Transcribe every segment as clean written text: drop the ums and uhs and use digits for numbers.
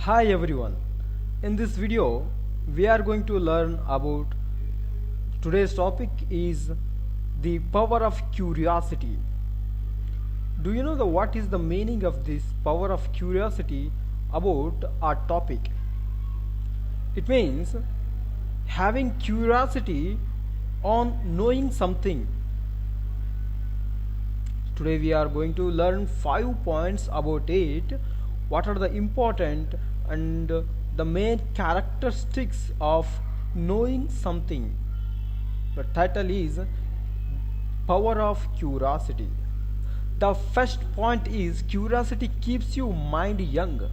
Hi everyone. In this video we are going to learn about today's topic is the power of curiosity. Do you know what is the meaning of this power of curiosity about our topic? It means having curiosity on knowing something. Today we are going to learn 5 points about it. What are the important and the main characteristics of knowing something? The title is Power of Curiosity. The first point is curiosity keeps your mind young.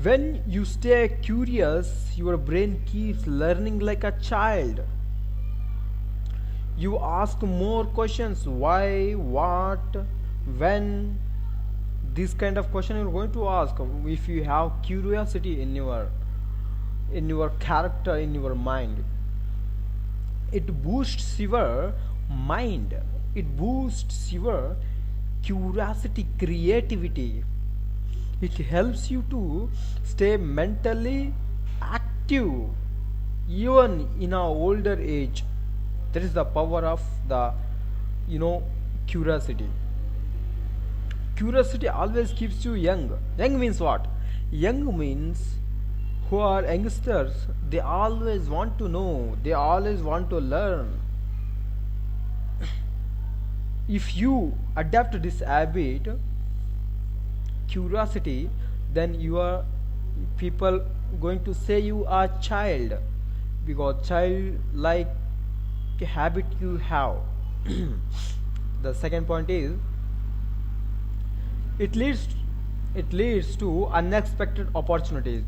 When you stay curious, your brain keeps learning like a child. You ask more questions: why, what, when. This kind of question you're going to ask if you have curiosity in your character, in your mind. It boosts your mind. It boosts your curiosity, creativity. It helps you to stay mentally active even in our older age. That is the power of the curiosity. Curiosity always keeps you young. Young means what? Young means who are youngsters, they always want to know, they always want to learn. If you adapt this habit, curiosity, then you are people going to say you are child, because child like habit you have. The second point is it leads to unexpected opportunities.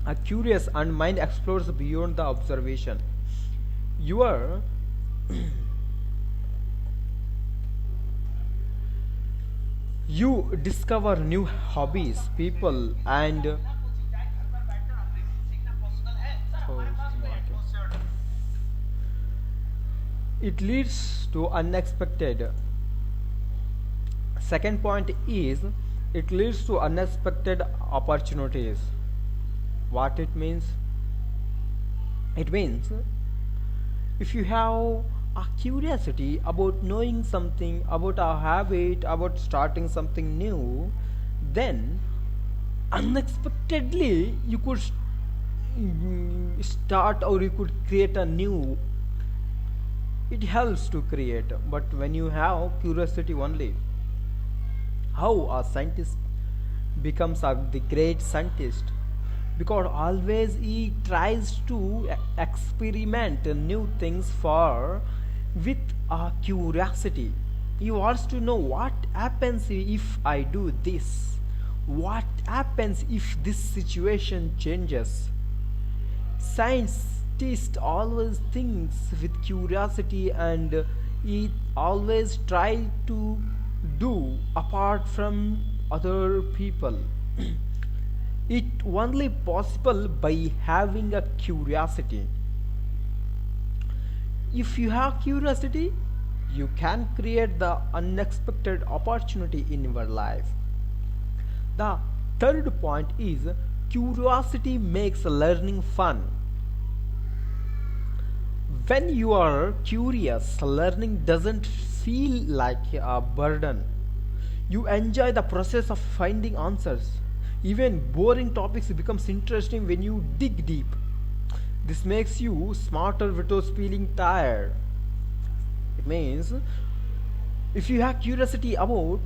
A curious and mind explores beyond the observation. Your you discover new hobbies, people, and it leads to unexpected. Second point is it leads to unexpected opportunities. What it means? It means if you have a curiosity about knowing something, about a habit, about starting something new, then unexpectedly you could start, or you could create a new. It helps to create, but when you have curiosity only. How a scientist becomes the great scientist? Because always he tries to experiment new things for with a curiosity. He wants to know what happens if I do this, what happens if this situation changes. Scientist always thinks with curiosity, and he always try to do apart from other people. It only possible by having a curiosity. If you have curiosity, you can create the unexpected opportunity in your life. The third point is curiosity makes learning fun. When you are curious, learning doesn't feel like a burden. You enjoy the process of finding answers. Even boring topics becomes interesting when you dig deep. This makes you smarter without feeling tired. It means if you have curiosity about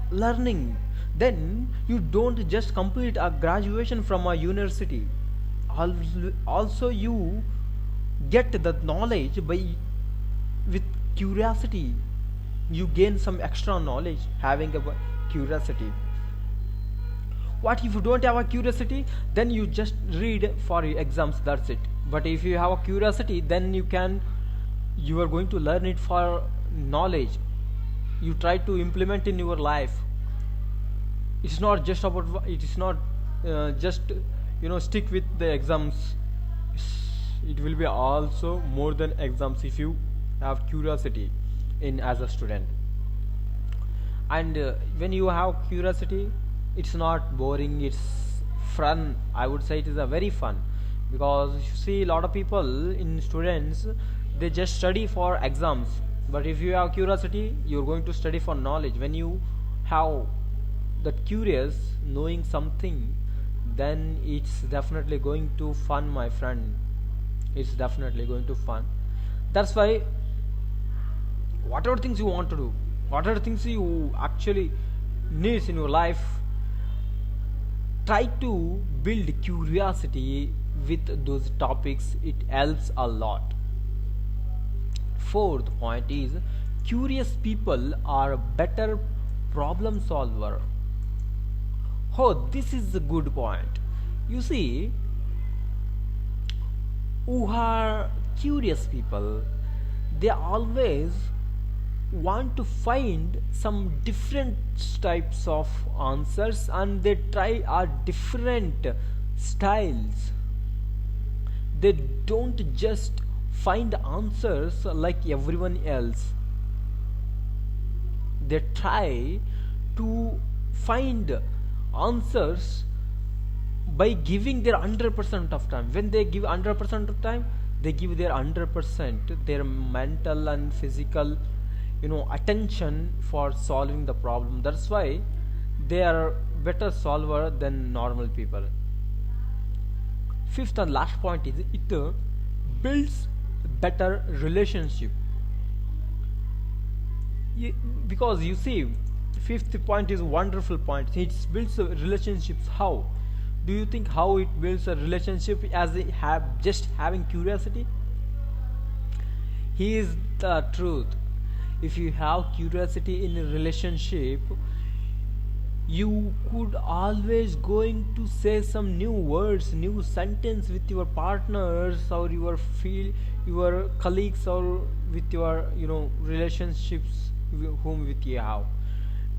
learning, then you don't just complete a graduation from a university. Also you get the knowledge by with curiosity. You gain some extra knowledge having a curiosity. What if you don't have a curiosity? Then you just read for exams, that's it. But if you have a curiosity, then you are going to learn it for knowledge. You try to implement in your life. It's not just about, it is not just stick with the exams. It will be also more than exams if you have curiosity in as a student. And when you have curiosity, It's not boring, it's fun. I would say it is a very fun, because you see a lot of people in students, they just study for exams. But if you have curiosity, you're going to study for knowledge. When you have that curious knowing something, then it's definitely going to fun, my friend. It's definitely going to fun. That's why whatever things you want to do, whatever things you actually needs in your life, try to build curiosity with those topics. It helps a lot. Fourth point is, curious people are better problem solver. Oh, this is a good point. You see, who are curious people, they always want to find some different types of answers, and they try different styles. They don't just find answers like everyone else. They try to find answers by giving their 100% of time. When they give 100% of time, they give their 100%, their mental and physical, attention for solving the problem. That's why they are better solver than normal people. Fifth and last point is, it builds better relationship. Because you see, fifth point is wonderful point. It builds relationships. How do you think how it builds a relationship? As it have just having curiosity. Here's the truth. If you have curiosity in a relationship, you could always going to say some new words, new sentence with your partners, or your colleagues, or with your relationships whom with you have.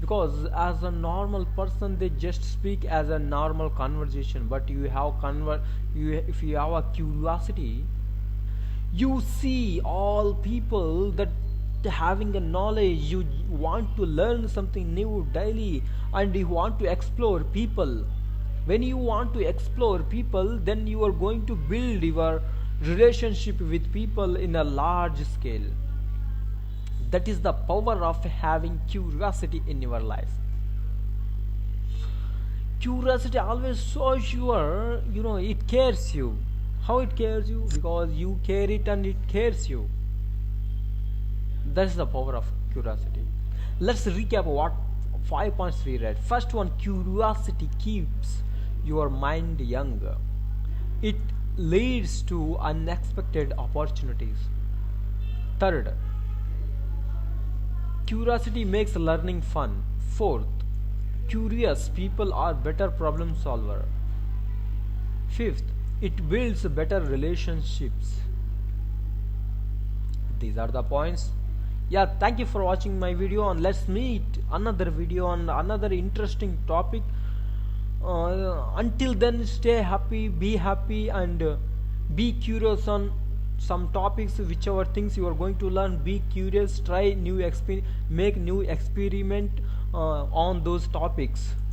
Because as a normal person, they just speak as a normal conversation. But you have if you have a curiosity, you see all people that having a knowledge. You want to learn something new daily, and you want to explore people. When you want to explore people, then you are going to build your relationship with people in a large scale. That is the power of having curiosity in your life. Curiosity always shows it cares you. How it cares you? Because you care it and it cares you. That's the power of curiosity. Let's recap what 5 points we read. First one, curiosity keeps your mind young. It leads to unexpected opportunities. Third, curiosity makes learning fun. Fourth, curious people are better problem solver. Fifth, it builds better relationships. These are the points. Yeah, thank you for watching my video, and let's meet another video on another interesting topic. Until then, stay happy, and be curious on some topics. Whichever things you are going to learn, be curious, try new make new experiment on those topics.